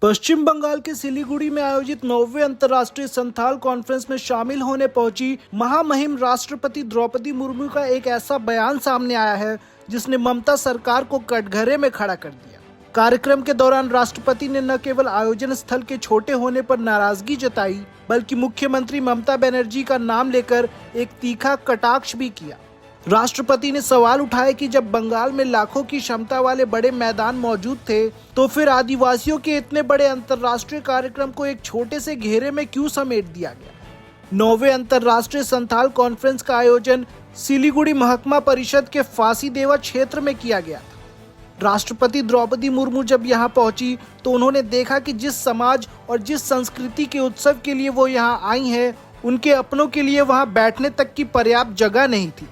पश्चिम बंगाल के सिलीगुड़ी में आयोजित 9वें अंतर्राष्ट्रीय संथाल कॉन्फ्रेंस में शामिल होने पहुंची महामहिम राष्ट्रपति द्रौपदी मुर्मू का एक ऐसा बयान सामने आया है जिसने ममता सरकार को कटघरे में खड़ा कर दिया। कार्यक्रम के दौरान राष्ट्रपति ने न केवल आयोजन स्थल के छोटे होने पर नाराजगी जताई, बल्कि मुख्यमंत्री ममता बनर्जी का नाम लेकर एक तीखा कटाक्ष भी किया। राष्ट्रपति ने सवाल उठाया कि जब बंगाल में लाखों की क्षमता वाले बड़े मैदान मौजूद थे, तो फिर आदिवासियों के इतने बड़े अंतर्राष्ट्रीय कार्यक्रम को एक छोटे से घेरे में क्यों समेट दिया गया। 9वें अंतर्राष्ट्रीय संथाल कॉन्फ्रेंस का आयोजन सिलीगुड़ी महकमा परिषद के फांसीदेवा क्षेत्र में किया गया था। राष्ट्रपति द्रौपदी मुर्मू जब यहाँ पहुंची तो उन्होंने देखा कि जिस समाज और जिस संस्कृति के उत्सव के लिए वो यहाँ आई हैं, उनके अपनों के लिए वहाँ बैठने तक की पर्याप्त जगह नहीं थी।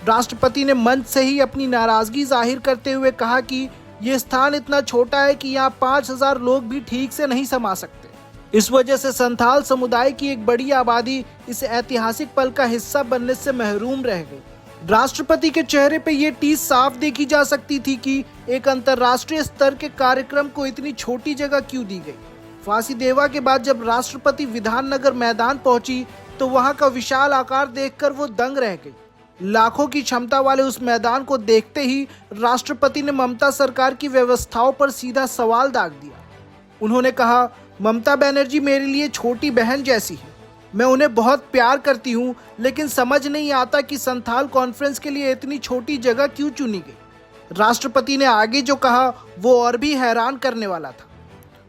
राष्ट्रपति ने मंच से ही अपनी नाराजगी जाहिर करते हुए कहा कि ये स्थान इतना छोटा है कि यहाँ 5000 लोग भी ठीक से नहीं समा सकते। इस वजह से संथाल समुदाय की एक बड़ी आबादी इस ऐतिहासिक पल का हिस्सा बनने से महरूम रह गई। राष्ट्रपति के चेहरे पे ये टीस साफ देखी जा सकती थी कि एक अंतर्राष्ट्रीय स्तर के कार्यक्रम को इतनी छोटी जगह क्यों दी गई। फांसीदेवा के बाद जब राष्ट्रपति विधाननगर मैदान पहुंची तो वहां का विशाल आकार देखकर वो दंग रह गई। लाखों की क्षमता वाले उस मैदान को देखते ही राष्ट्रपति ने ममता सरकार की व्यवस्थाओं पर सीधा सवाल दाग दिया। उन्होंने कहा, ममता बनर्जी मेरे लिए छोटी बहन जैसी है, मैं उन्हें बहुत प्यार करती हूँ, लेकिन समझ नहीं आता कि संथाल कॉन्फ्रेंस के लिए इतनी छोटी जगह क्यों चुनी गई। राष्ट्रपति ने आगे जो कहा वो और भी हैरान करने वाला था।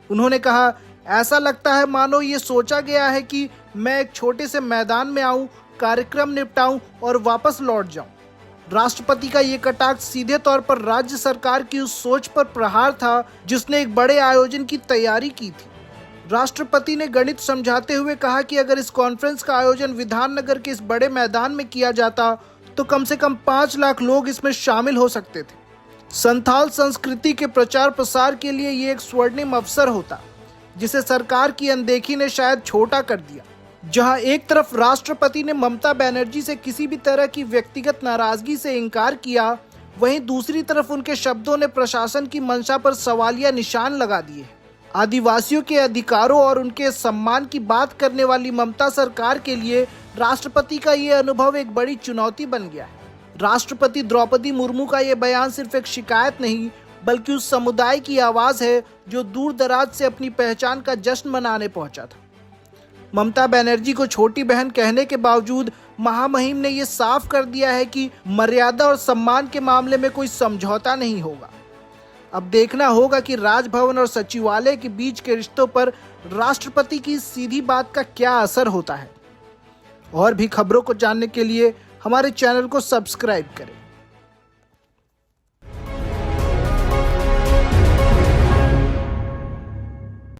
उन्होंने कहा, ऐसा लगता है मानो ये सोचा गया है कि मैं एक छोटे से मैदान में आऊं, कार्यक्रम निपटाऊं और वापस लौट जाऊं। राष्ट्रपति का ये कटाक्ष सीधे तौर पर राज्य सरकार की उस सोच पर प्रहार था जिसने एक बड़े आयोजन की तैयारी की थी। राष्ट्रपति ने गणित समझाते हुए कहा कि अगर इस कॉन्फ्रेंस का आयोजन विधाननगर के इस बड़े मैदान में किया जाता तो कम से कम 5 लाख लोग इसमें शामिल हो सकते थे। संथाल संस्कृति के प्रचार प्रसार के लिए ये एक स्वर्णिम अवसर होता, जिसे सरकार की अनदेखी ने शायद छोटा कर दिया। जहां एक तरफ राष्ट्रपति ने ममता बनर्जी से किसी भी तरह की व्यक्तिगत नाराजगी से इनकार किया, वहीं दूसरी तरफ उनके शब्दों ने प्रशासन की मंशा पर सवालिया निशान लगा दिए। आदिवासियों के अधिकारों और उनके सम्मान की बात करने वाली ममता सरकार के लिए राष्ट्रपति का ये अनुभव एक बड़ी चुनौती बन गया है। राष्ट्रपति द्रौपदी मुर्मू का ये बयान सिर्फ एक शिकायत नहीं, बल्कि उस समुदाय की आवाज़ है जो दूर दराज से अपनी पहचान का जश्न मनाने पहुंचा था। ममता बनर्जी को छोटी बहन कहने के बावजूद महामहिम ने यह साफ कर दिया है कि मर्यादा और सम्मान के मामले में कोई समझौता नहीं होगा। अब देखना होगा कि राजभवन और सचिवालय के बीच के रिश्तों पर राष्ट्रपति की सीधी बात का क्या असर होता है। और भी खबरों को जानने के लिए हमारे चैनल को सब्सक्राइब करें।